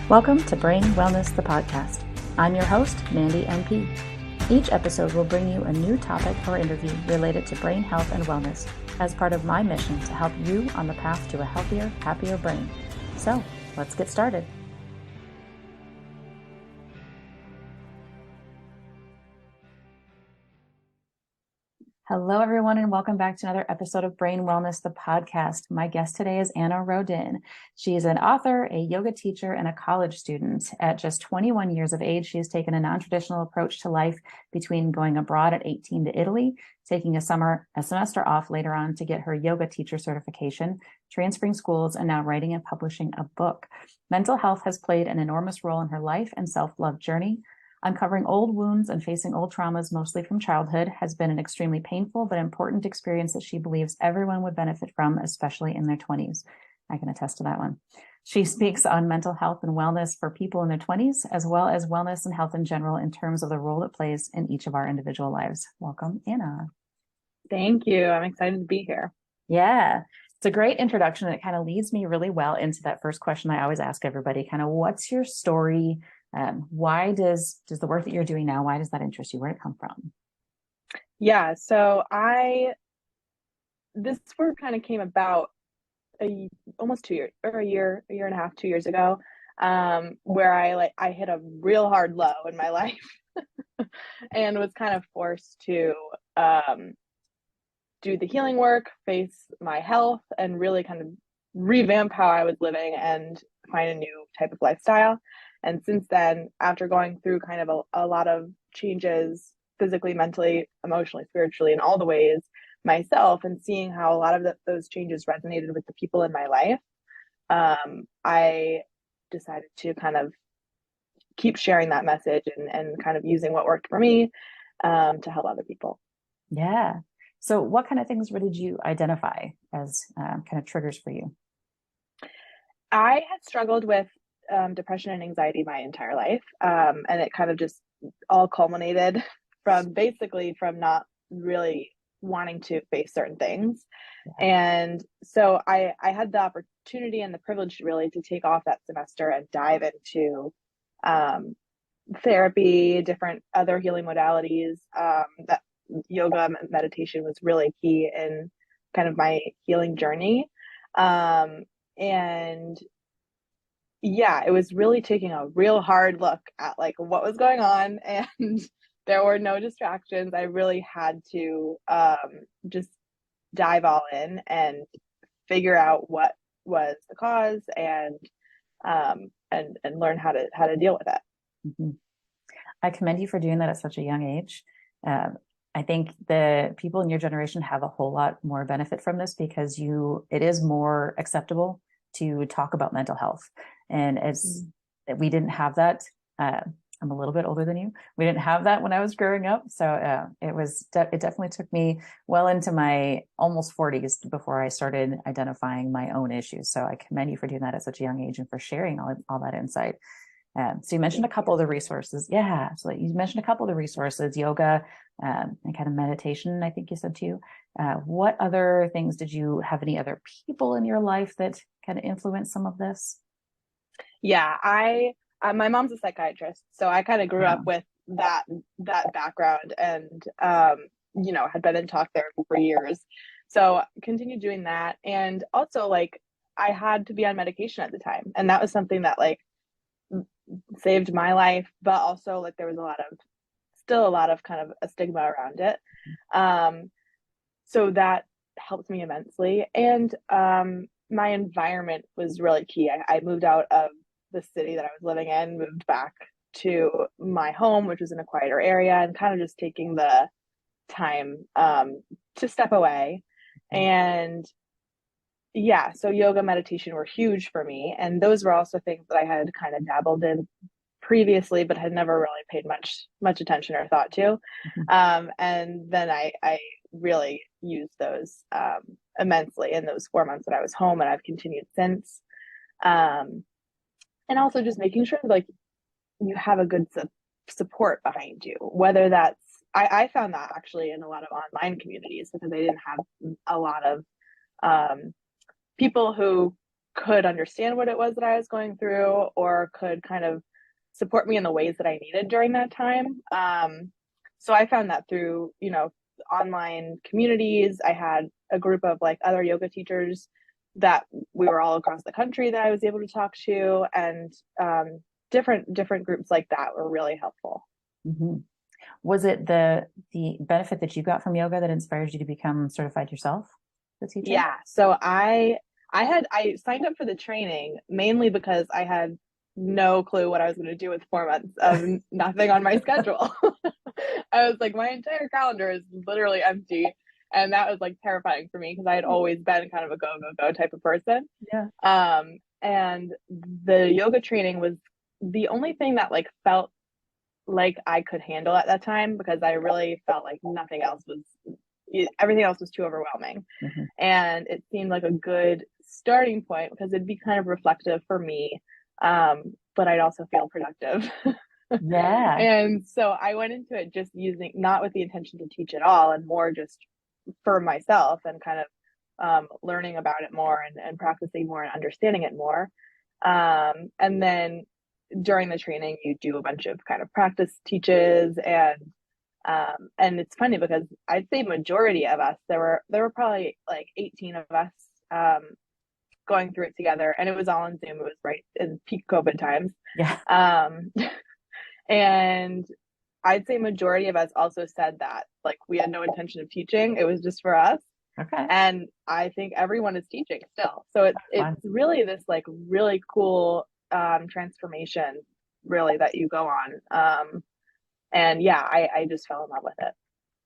Welcome to Brain Wellness, the podcast. I'm your host, Mandy NP. Each episode will bring you a new topic or interview related to brain health and wellness as part of my mission to help you on the path to a healthier, happier brain. So, let's get started. Hello, everyone, and welcome back to another episode of Brain Wellness, the podcast. My guest today is Anna Rodin. She's an author, a yoga teacher, and a college student. At just 21 years of age, she has taken a non-traditional approach to life between going abroad at 18 to Italy, taking a semester off later on to get her yoga teacher certification, transferring schools, and now writing and publishing a book. Mental health has played an enormous role in her life and self-love journey. Uncovering old wounds and facing old traumas, mostly from childhood, has been an extremely painful but important experience that she believes everyone would benefit from, especially in their 20s. I can attest to that one. She speaks on mental health and wellness for people in their 20s, as well as wellness and health in general in terms of the role it plays in each of our individual lives. Welcome, Anna. Thank you. I'm excited to be here. Yeah. It's a great introduction, and it kind of leads me really well into that first question I always ask everybody, kind of what's your story? Why does the work that you're doing now, why does that interest you? Where did it come from? Yeah, so this work kind of came about almost 2 years, or a year and a half, 2 years ago, where I hit a real hard low in my life and was kind of forced to do the healing work, face my health, and really kind of revamp how I was living and find a new type of lifestyle. And since then, after going through kind of a lot of changes physically, mentally, emotionally, spiritually, in all the ways myself, and seeing how a lot of those changes resonated with the people in my life, I decided to kind of keep sharing that message and kind of using what worked for me to help other people. Yeah. So what kind of things did you identify as kind of triggers for you? I had struggled with depression and anxiety my entire life. And it kind of just all culminated from not really wanting to face certain things. Yeah. And so I had the opportunity and the privilege really to take off that semester and dive into therapy, different other healing modalities. That yoga and meditation was really key in kind of my healing journey. And yeah, it was really taking a real hard look at like what was going on, and there were no distractions. I really had to just dive all in and figure out what was the cause and learn how to deal with it. Mm-hmm. I commend you for doing that at such a young age. I think the people in your generation have a whole lot more benefit from this because it is more acceptable to talk about mental health. And we didn't have that. I'm a little bit older than you. We didn't have that when I was growing up. So it definitely took me well into my almost 40s before I started identifying my own issues. So I commend you for doing that at such a young age and for sharing all that insight. So you mentioned a couple of the resources. Yeah. So you mentioned a couple of the resources, yoga and kind of meditation, I think you said too. What other things did you have any other people in your life that kind of influenced some of this? Yeah, my mom's a psychiatrist, so I kind of grew up with that background and, had been in talk therapy for years. So continued doing that. And also like I had to be on medication at the time. And that was something that like saved my life, but also like there was still a lot of kind of a stigma around it. So that helped me immensely. And my environment was really key. I moved out of the city that I was living in, moved back to my home, which was in a quieter area, and kind of just taking the time to step away. And yeah, so yoga, meditation were huge for me. And those were also things that I had kind of dabbled in previously, but had never really paid much attention or thought to. And then I really used those immensely in those 4 months that I was home, and I've continued since. And also just making sure like you have a good support behind you, whether that's, I found that actually in a lot of online communities because I didn't have a lot of people who could understand what it was that I was going through, or could kind of support me in the ways that I needed during that time. So I found that through, online communities. I had a group of like other yoga teachers that we were all across the country that I was able to talk to, and different groups like that were really helpful. Mm-hmm. Was it the benefit that you got from yoga that inspires you to become certified yourself, the teacher? Yeah. So I signed up for the training mainly because I had no clue what I was going to do with 4 months of nothing on my schedule. I was like, my entire calendar is literally empty. And that was like terrifying for me because I had always been kind of a go, go, go type of person. Yeah. And the yoga training was the only thing that like felt like I could handle at that time, because I really felt like everything else was too overwhelming. Mm-hmm. And it seemed like a good starting point because it'd be kind of reflective for me, but I'd also feel productive. Yeah. And so I went into it just using, not with the intention to teach at all, and more just for myself and kind of learning about it more, and practicing more and understanding it more. And then during the training, you do a bunch of kind of practice teaches, and it's funny because I'd say majority of us, there were probably like 18 of us going through it together, and it was all on Zoom. It was right in peak COVID times. Yeah. And I'd say majority of us also said that like we had no intention of teaching. It was just for us. Okay. And I think everyone is teaching still. So it's really this like really cool transformation really that you go on. And yeah, I just fell in love with it.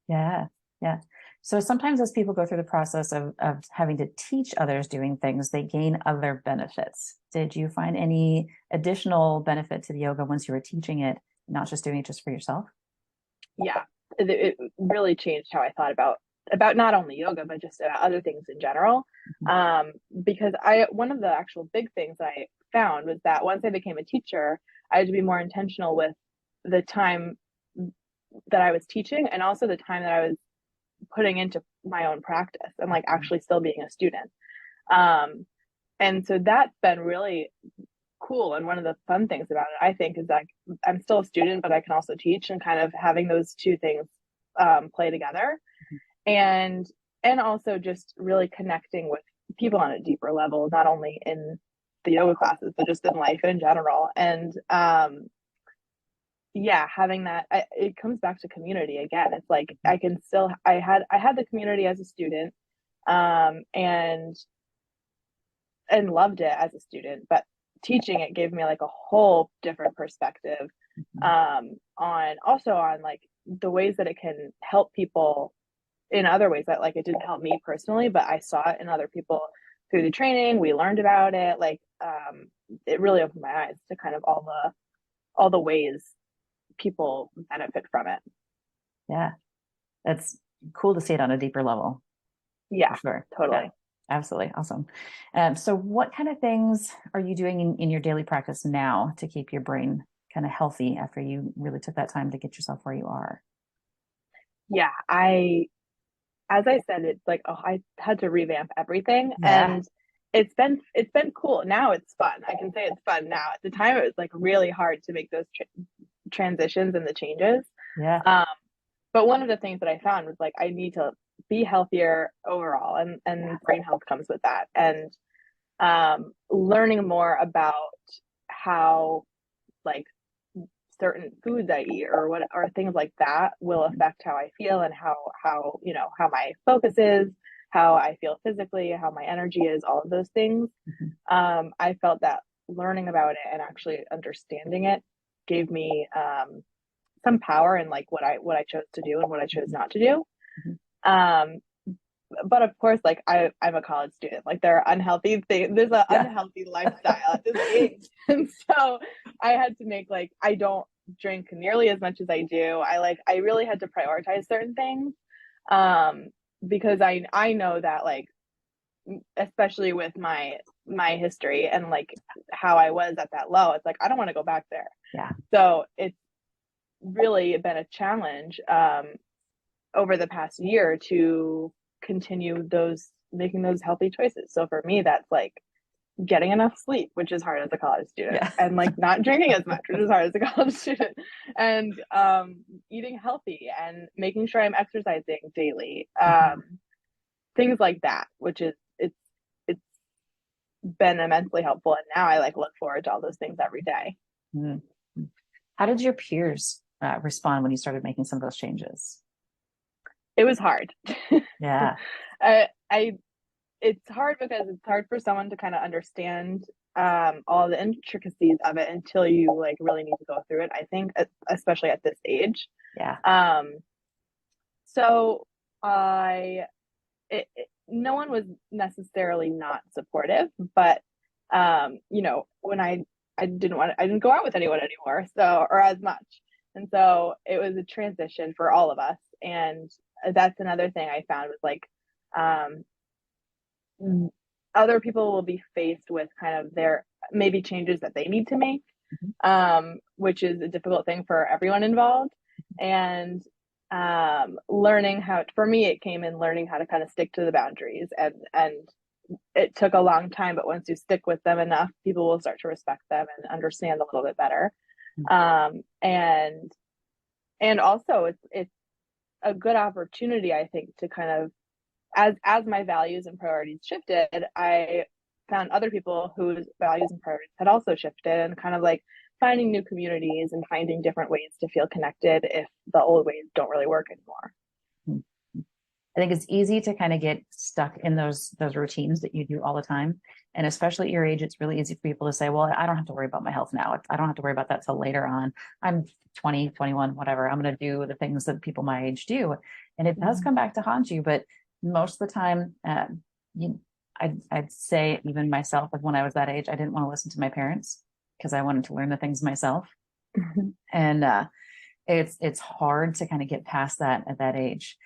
Yeah. Yeah. So sometimes as people go through the process of having to teach others doing things, they gain other benefits. Did you find any additional benefit to the yoga once you were teaching it, not just doing it just for yourself? Yeah, it really changed how I thought about not only yoga, but just about other things in general. Because one of the actual big things I found was that once I became a teacher, I had to be more intentional with the time that I was teaching, and also the time that I was putting into my own practice, and like actually still being a student. And so that's been really cool. And one of the fun things about it, I think, is that I'm still a student, but I can also teach, and kind of having those two things play together. And also just really connecting with people on a deeper level, not only in the yoga classes, but just in life in general. And yeah, having that, it comes back to community again. It's like I had the community as a student, and loved it as a student, but teaching it gave me like a whole different perspective, on like the ways that it can help people in other ways that like it didn't help me personally, but I saw it in other people through the training. We learned about it. Like it really opened my eyes to kind of all the ways people benefit from it. Yeah. That's cool to see it on a deeper level. Yeah, for sure. totally. Yeah, absolutely. Awesome. So what kind of things are you doing in your daily practice now to keep your brain kind of healthy after you really took that time to get yourself where you are? Yeah, as I said, it's like, oh, I had to revamp everything. Yeah. And it's been cool. Now it's fun. I can say it's fun now. At the time, it was like really hard to make those transitions and the changes. Yeah. But one of the things that I found was like I need to be healthier overall, and brain health comes with that. And learning more about how like certain foods I eat or things like that will affect how I feel, and how how my focus is, how I feel physically, how my energy is, all of those things. I felt that learning about it and actually understanding it gave me some power in like what I chose to do and what I chose not to do. Um, but of course, like I'm a college student. Like there are unhealthy things. There's an unhealthy lifestyle at this age, and so I had to make like I don't drink nearly as much as I do. I really had to prioritize certain things, because I know that like especially with my history and like how I was at that low, it's like I don't want to go back there. Yeah. So it's really been a challenge over the past year, to continue making those healthy choices. So for me, that's like, getting enough sleep, which is hard as a college student, Yeah. and like not drinking as much, which is hard as a college student, and eating healthy and making sure I'm exercising daily. Things like that, which is it's been immensely helpful. And now I like look forward to all those things every day. Mm-hmm. How did your peers respond when you started making some of those changes? It was hard. Yeah. I it's hard because it's hard for someone to kind of understand all the intricacies of it until you like really need to go through it. I think, especially at this age. Yeah. So I, no one was necessarily not supportive, but when I didn't go out with anyone anymore, so or as much, and so it was a transition for all of us, and that's another thing I found was like, um, other people will be faced with kind of their maybe changes that they need to make, which is a difficult thing for everyone involved. And learning how, for me, it came in learning how to kind of stick to the boundaries, and it took a long time, but once you stick with them enough, people will start to respect them and understand a little bit better. And also it's a good opportunity, I think, to kind of, as my values and priorities shifted, I found other people whose values and priorities had also shifted, and kind of like finding new communities and finding different ways to feel connected if the old ways don't really work anymore. I think it's easy to kind of get stuck in those routines that you do all the time. And especially at your age, it's really easy for people to say, well, I don't have to worry about my health now. I don't have to worry about that till later on. I'm 20, 21, whatever. I'm going to do the things that people my age do. And it does come back to haunt you. But most of the time, I'd say even myself, like when I was that age, I didn't want to listen to my parents because I wanted to learn the things myself. And it's hard to kind of get past that at that age.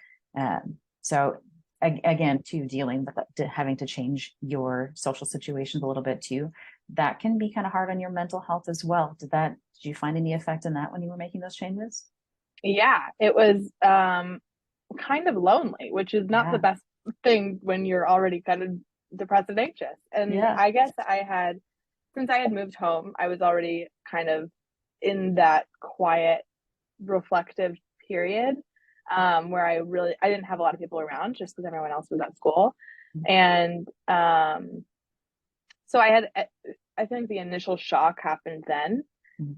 So again, too, dealing with having to change your social situations a little bit too, that can be kind of hard on your mental health as well. Did you find any effect in that when you were making those changes? Yeah, it was kind of lonely, which is not the best thing when you're already kind of depressed and anxious. And I guess since I had moved home, I was already kind of in that quiet, reflective period, where I didn't have a lot of people around just because everyone else was at school. And so I think the initial shock happened then.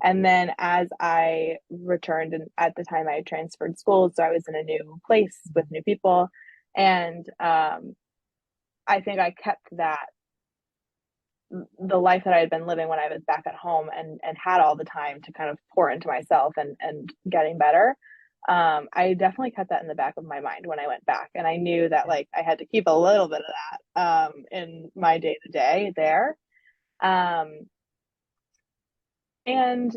And then as I returned, and at the time I had transferred schools, so I was in a new place with new people. And I think I kept the life that I had been living when I was back at home, and had all the time to kind of pour into myself and getting better. I definitely kept that in the back of my mind when I went back. And I knew that like I had to keep a little bit of that in my day to day there. And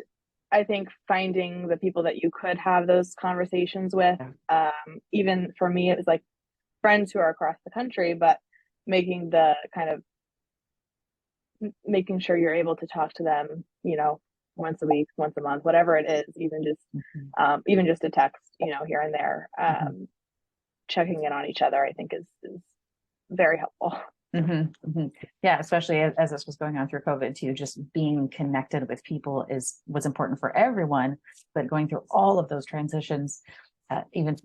I think finding the people that you could have those conversations with, even for me, it was like friends who are across the country, but making sure you're able to talk to them, once a week, once a month, whatever it is, even just a text, here and there, checking in on each other, I think is very helpful. Yeah, especially as this was going on through COVID too, just being connected with people was important for everyone, but going through all of those transitions, even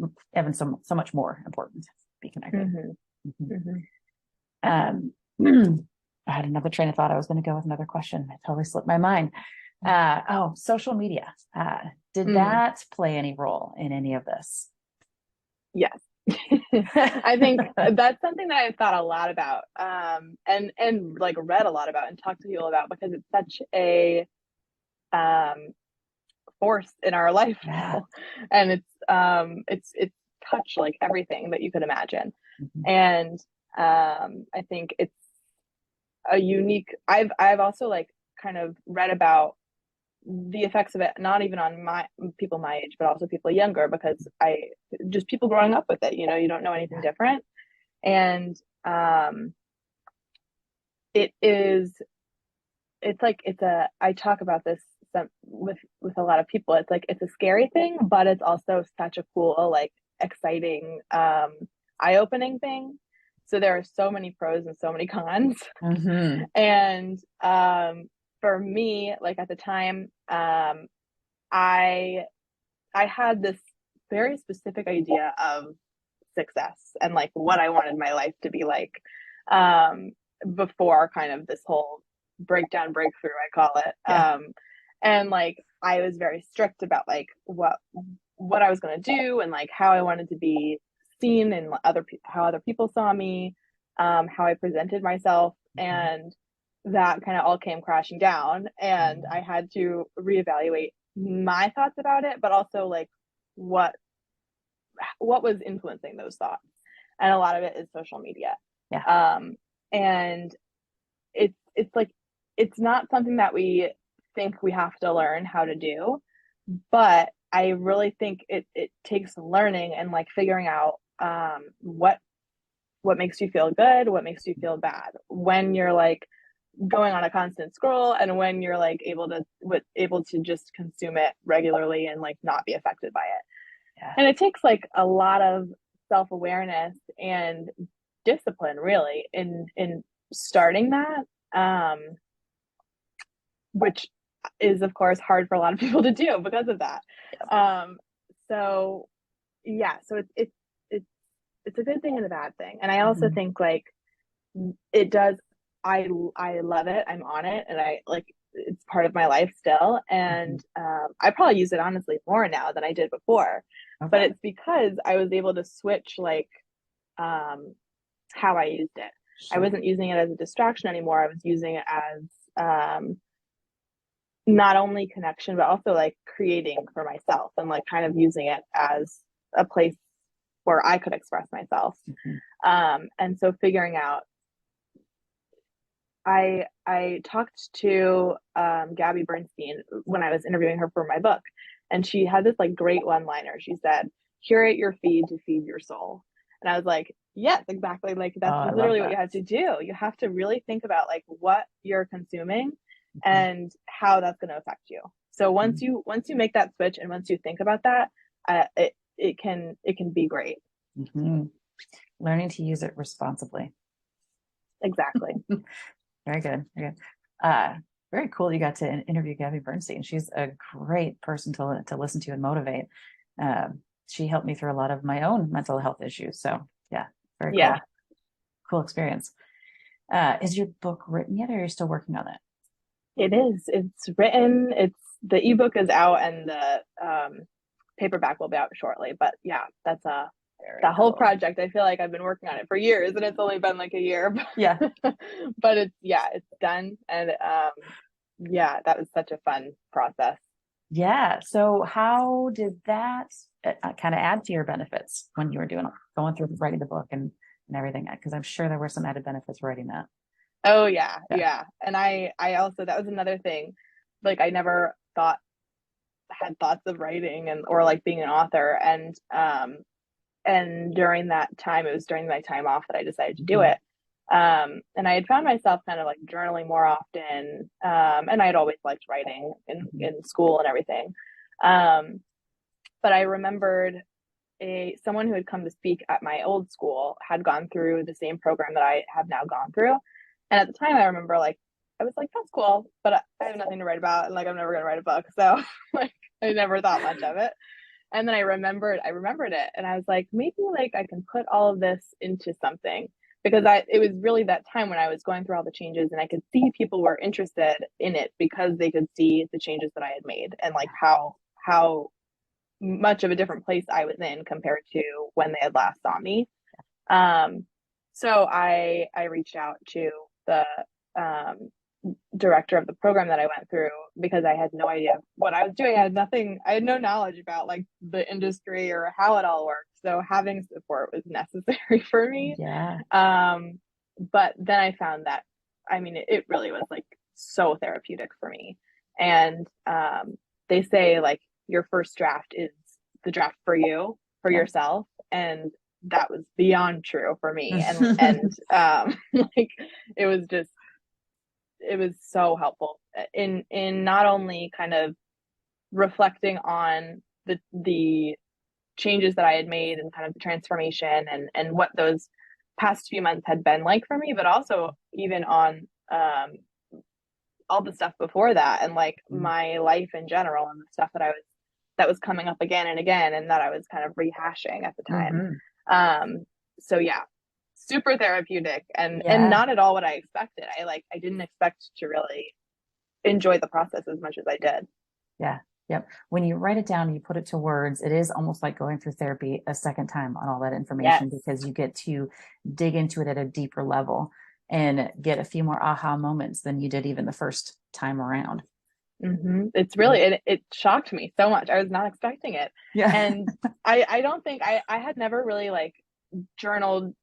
so much more important to be connected. I had another train of thought. I was going to go with another question. It totally slipped my mind. Social media. Did that play any role in any of this? Yes. I think that's something that I've thought a lot about, and like read a lot about and talked to people about, because it's such a force in our life now, and it's touched like everything that you could imagine. And I think it's a unique. I've also like kind of read about the effects of it, not even on people my age, but also people younger, because just people growing up with it, you don't know anything different. And I talk about this with a lot of people. It's like, it's a scary thing, but it's also such a cool, like exciting, eye-opening thing. So there are so many pros and so many cons. Mm-hmm. And for me, like at the time, I I had this very specific idea of success and like what I wanted my life to be like, um, before kind of this whole breakdown breakthrough, I call it. Yeah. And like I was very strict about like what I was going to do and like how I wanted to be seen and how other people saw me, how I presented myself, Mm-hmm. and that kind of all came crashing down. And I had to reevaluate my thoughts about it, but also like what what was influencing those thoughts. And a lot of it is social media. Yeah. And it's like it's not something that we think we have to learn how to do, but I really think it takes learning and like figuring out what makes you feel good, what makes you feel bad when you're like going on a constant scroll, and when you're like able to just consume it regularly and like not be affected by it. Yeah. And it takes like a lot of self-awareness and discipline really in starting that, which is of course hard for a lot of people to do because of that. um so yeah, so it's it's a good thing and a bad thing. And I also Mm-hmm. think like it does, I love it, I'm on it, and I like it's part of my life still. Mm-hmm. And I probably use it honestly more now than I did before, but Okay. it's because I was able to switch like um how I used it. I Sure. wasn't using it as a distraction anymore. I was using it as not only connection but also like creating for myself, and like kind of using it as a place where I could express myself. Mm-hmm. And so figuring out, I talked to Gabby Bernstein when I was interviewing her for my book, and she had this like great one liner. She said, "Curate your feed to feed your soul." And I was like, yes, exactly. Like Oh, that's I love literally what that. you have to do. You have to really think about like what you're consuming Mm-hmm. and how that's going to affect you. So once you make that switch and once you think about that, it can be great. Mm-hmm. Learning to use it responsibly. Exactly. Very good. Very good. Uh, very cool. You got to interview Gabby Bernstein. She's a great person to listen to and motivate. She helped me through a lot of my own mental health issues. So yeah, very cool. Yeah, Cool experience. Is your book written yet, or are you still working on it? it is. It's written. It's the ebook is out, and the paperback will be out shortly. But yeah, that's Very that whole cool. project. I feel like I've been working on it for years, and it's only been like a year. Yeah. But it's yeah, it's done, and yeah, that was such a fun process. Yeah. So how did that kind of add to your benefits when you were going through writing the book and everything? Because I'm sure there were some added benefits writing that. Oh yeah, Yeah. yeah. And I also, that was another thing. Like I never thought had thoughts of writing and or like being an author, and during that time, it was during my time off that I decided to do Mhm. it. And I had found myself kind of like journaling more often. And I had always liked writing Mhm. in school and everything. Um, but I remembered someone who had come to speak at my old school had gone through the same program that I have now gone through. And at the time, I remember like I was like, "That's cool," but I have nothing to write about, and like I'm never gonna write a book, so like I never thought much of it. And then I remembered it, and I was like, maybe like I can put all of this into something, because it was really that time when I was going through all the changes, and I could see people were interested in it because they could see the changes that I had made, and like how much of a different place I was in compared to when they had last saw me. Um, so I reached out to the um, director of the program that I went through, because I had no idea what I was doing. I had no knowledge about like the industry or how it all worked. So having support was necessary for me. Yeah. But then I found that, I mean, it really was like so therapeutic for me. And they say like your first draft is the draft for you, for Yeah. yourself. And that was beyond true for me. And like it was just, it was so helpful in not only kind of reflecting on the changes that I had made and kind of the transformation and what those past few months had been like for me, but also even on all the stuff before that, and like my life in general, and the stuff that was coming up again and again, and that I was kind of rehashing at the time. Mm-hmm. So yeah, super therapeutic, and Yeah. not at all what I expected. I didn't expect to really enjoy the process as much as I did. Yeah. Yep. When you write it down and you put it to words, it is almost like going through therapy a second time on all that Yes. information because you get to dig into it at a deeper level and get a few more aha moments than you did even the first time around. It's really it shocked me so much. I was not expecting it. Yeah. And I don't think I had never really like journaled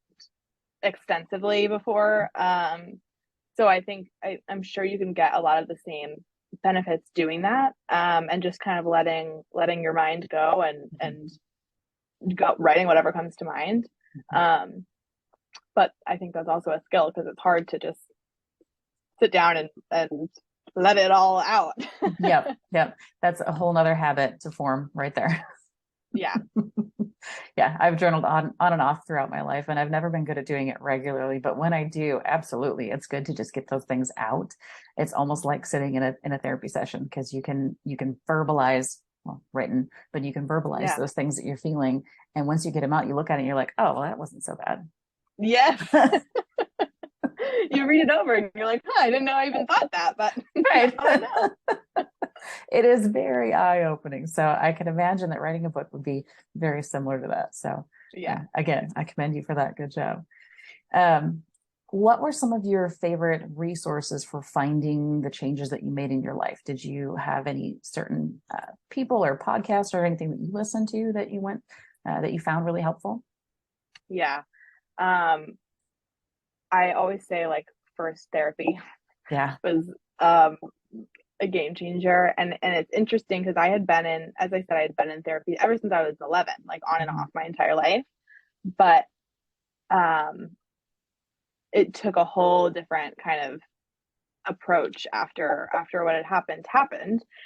extensively before. So I think I'm sure you can get a lot of the same benefits doing that, and just kind of letting your mind go, and go writing whatever comes to mind. But I think that's also a skill because it's hard to just sit down and let it all out. Yep. Yep. That's a whole nother habit to form right there. Yeah. Yeah, I've journaled on and off throughout my life, and I've never been good at doing it regularly. But when I do, absolutely, it's good to just get those things out. It's almost like sitting in a therapy session because you can verbalize, well, written, but you can verbalize Yeah. those things that you're feeling. And once you get them out, you look at it and you're like, oh, well, that wasn't so bad. Yes. You read it over and you're like, huh, I didn't know I even thought that, but Right. now I know. It is very eye-opening. So I can imagine that writing a book would be very similar to that. So Yeah. again, I commend you for that. Good job. Um, what were some of your favorite resources for finding the changes that you made in your life? Did you have any certain people or podcasts or anything that you listened to that you went that you found really helpful? Yeah. Um, I always say like first therapy Yeah. was a game changer, and it's interesting because I had been in, as I said, I had been in therapy ever since I was 11, like on and Mhm. off my entire life. But um, it took a whole different kind of approach after what had happened,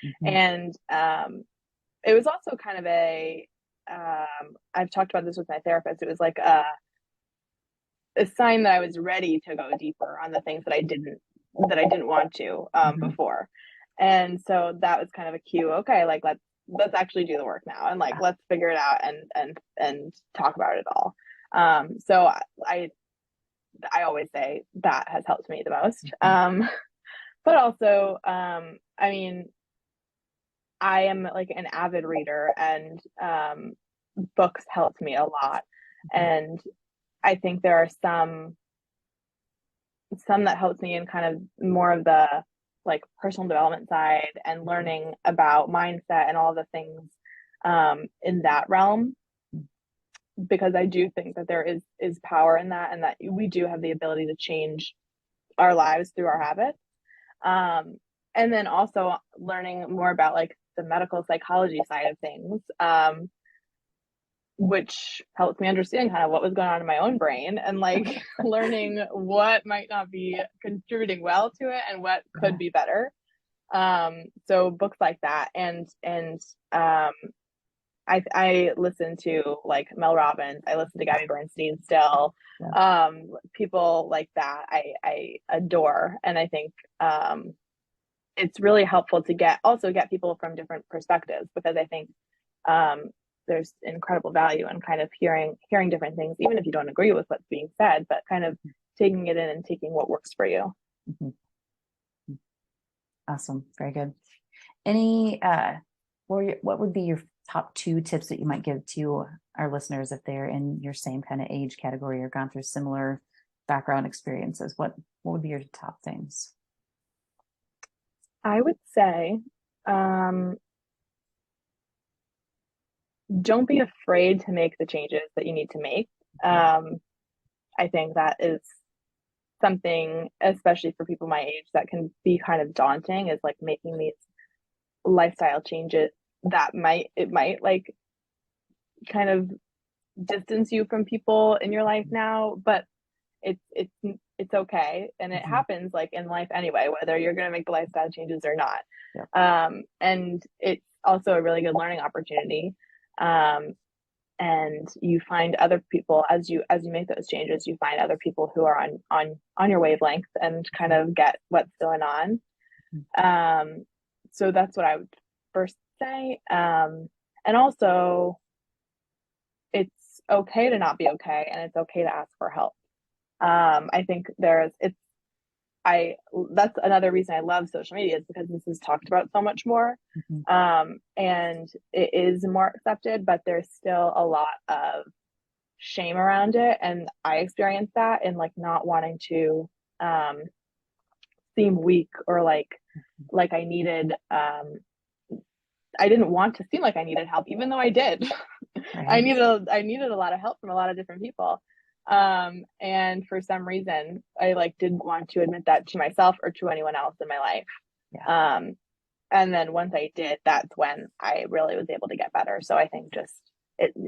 Mhm. and it was also kind of a I've talked about this with my therapist. It was like a sign that I was ready to go deeper on the things that I didn't want to Mhm. before. And so that was kind of a cue. Okay, like let's actually do the work now, and like Yeah. let's figure it out, and talk about it all. So I always say that has helped me the most. Mhm. But also, I mean, I am like an avid reader, and books helped me a lot. Mhm. And I think there are some that helps me in kind of more of the like personal development side, and learning about mindset and all the things in that realm, because I do think that there is power in that, and that we do have the ability to change our lives through our habits. And then also learning more about like the medical psychology side of things, which helps me understand kind of what was going on in my own brain, and like learning what might not be contributing well to it and what could Yeah. be better. So books like that, and I listen to like Mel Robbins. I listen to Gabby Bernstein still. Yeah. People like that I adore, and I think it's really helpful to get people from different perspectives, because I think um, there's incredible value in kind of hearing different things, even if you don't agree with what's being said, but kind of taking it in and taking what works for you. Mhm. Awesome. Very good. Any what would be your top two tips that you might give to our listeners if they're in your same kind of age category or gone through similar background experiences? What would be your top things? I would say, um, don't be afraid to make the changes that you need to make. Um, I think that is something, especially for people my age, that can be kind of daunting, is like making these lifestyle changes that might like kind of distance you from people in your life now, but it's okay, and it Mhm. happens like in life anyway, whether you're going to make the lifestyle changes or not. And it's also a really good learning opportunity. um and you find other people as you make those changes, you find other people who are on your wavelength and kind of get what's going on. So that's what I would first say. And also, it's okay to not be okay, and it's okay to ask for help. I think that's another reason I love social media, is because this is talked about so much more. And it is more accepted, but there's still a lot of shame around it. And I experienced that in like not wanting to seem weak, or like I needed I didn't want to seem like I needed help, even though I did. Right. I needed a lot of help from a lot of different people. And for some reason, I like didn't want to admit that to myself or to anyone else in my life. And then once I did, that's when I really was able to get better. So I think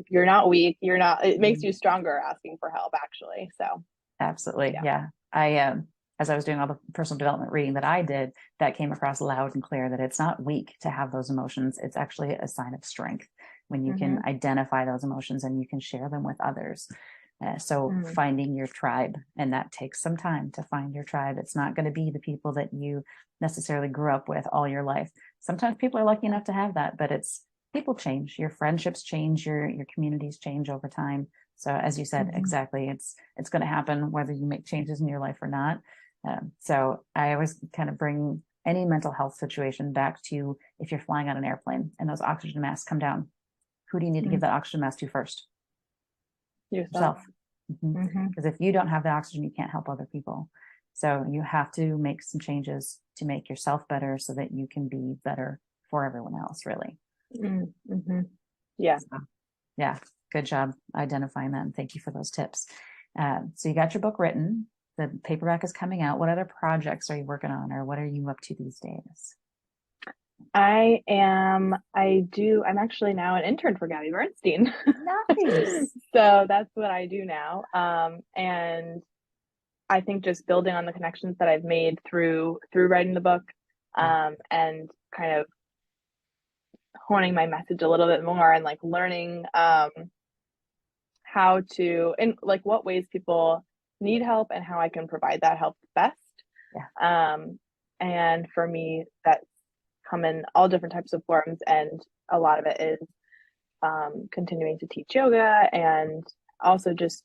you're not weak. It makes you stronger asking for help, actually. So absolutely. Yeah. I, as I was doing all the personal development reading that I did, that came across loud and clear that it's not weak to have those emotions. It's actually a sign of strength when you can identify those emotions and you can share them with others. Finding your tribe, and that takes some time to find your tribe. It's not going to be the people that you necessarily grew up with all your life. Sometimes people are lucky enough to have that, but people change, your friendships change, your communities change over time. So as you said, exactly, it's going to happen whether you make changes in your life or not. So I always kind of bring any mental health situation back to, if you're flying on an airplane and those oxygen masks come down, who do you need to give that oxygen mask to first? Yourself. Because if you don't have the oxygen, you can't help other people. So you have to make some changes to make yourself better so that you can be better for everyone else, really. Yeah. So, yeah. Good job identifying that. And thank you for those tips. So you got your book written. The paperback is coming out. What other projects are you working on, or what are you up to these days? I'm actually now an intern for Gabby Bernstein. Nice. So that's what I do now. And I think just building on the connections that I've made through writing the book, and kind of honing my message a little bit more, and like learning how to, in like what ways people need help and how I can provide that help best. And for me, that's come in all different types of forms, and a lot of it is continuing to teach yoga, and also just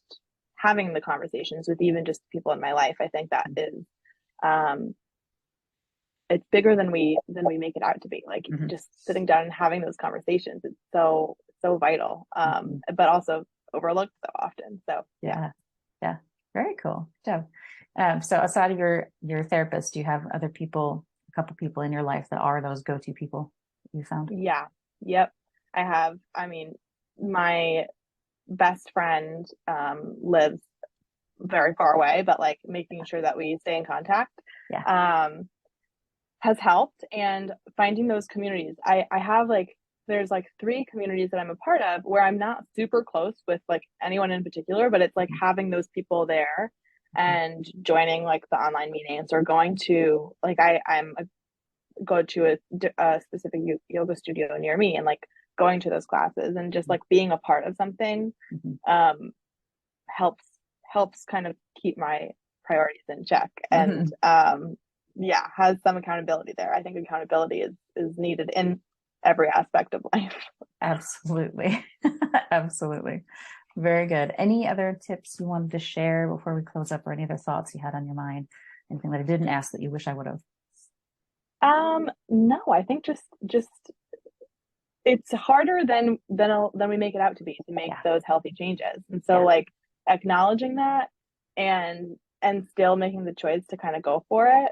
having the conversations with even just people in my life. I think that is it's bigger than we make it out to be. Like just sitting down and having those conversations, it's so vital, but also overlooked so often. So yeah, very cool. So outside of your therapist, do you have other people, a couple people in your life that are those go-to people you found? Yep, I have. I mean, my best friend lives very far away, but like making sure that we stay in contact has helped. And finding those communities, I have like, there's like 3 communities that I'm a part of where I'm not super close with like anyone in particular, but it's like having those people there and joining like the online meetings, or going to like go to a specific yoga studio near me, and like going to those classes and just like being a part of something helps kind of keep my priorities in check, and has some accountability there. I think accountability is needed in every aspect of life. Absolutely. Absolutely. Very good. Any other tips you wanted to share before we close up, or any other thoughts you had on your mind? Anything that I didn't ask that you wish I would have? No, I think just it's harder than we make it out to be, to make those healthy changes. And so like acknowledging that, and still making the choice to kind of go for it,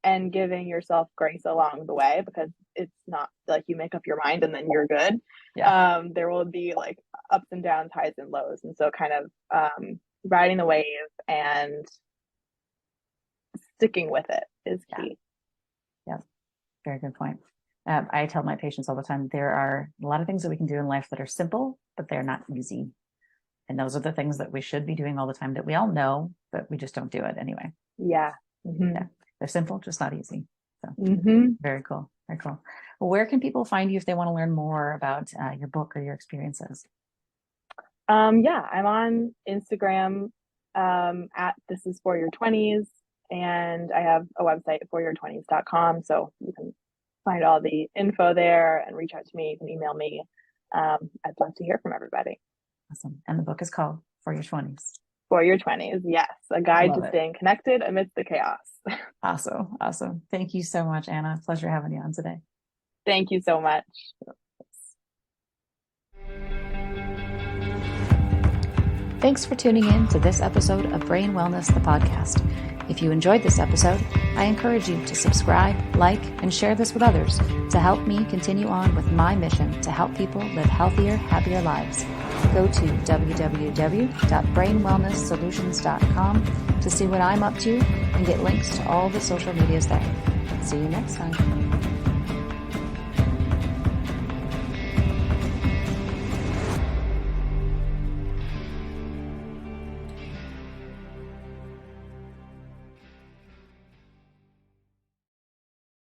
and giving yourself grace along the way, because it's not like you make up your mind and then you're good. There will be like ups and downs, highs and lows, and so kind of riding the wave and sticking with it is key. Very good point. I tell my patients all the time, there are a lot of things that we can do in life that are simple, but they're not easy. And those are the things that we should be doing all the time, that we all know, but we just don't do it anyway. They're simple, just not easy. So very cool. Very cool. Well, where can people find you if they want to learn more about your book or your experiences? Yeah, I'm on Instagram at this is for your 20s, and I have a website foryour20s.com, so you can find all the info there and reach out to me. You can email me. I'd love to hear from everybody. Awesome. And the book is called For Your 20s. For Your 20s, yes, a guide Love to it. staying connected amidst the chaos. Awesome. Awesome. Thank you so much, Anna. Pleasure having you on today. Thank you so much. Thanks for tuning in to this episode of Brain Wellness, the podcast. If you enjoyed this episode, I encourage you to subscribe, like, and share this with others to help me continue on with my mission to help people live healthier, happier lives. Go to www.brainwellnesssolutions.com to see what I'm up to and get links to all the social medias there. See you next time.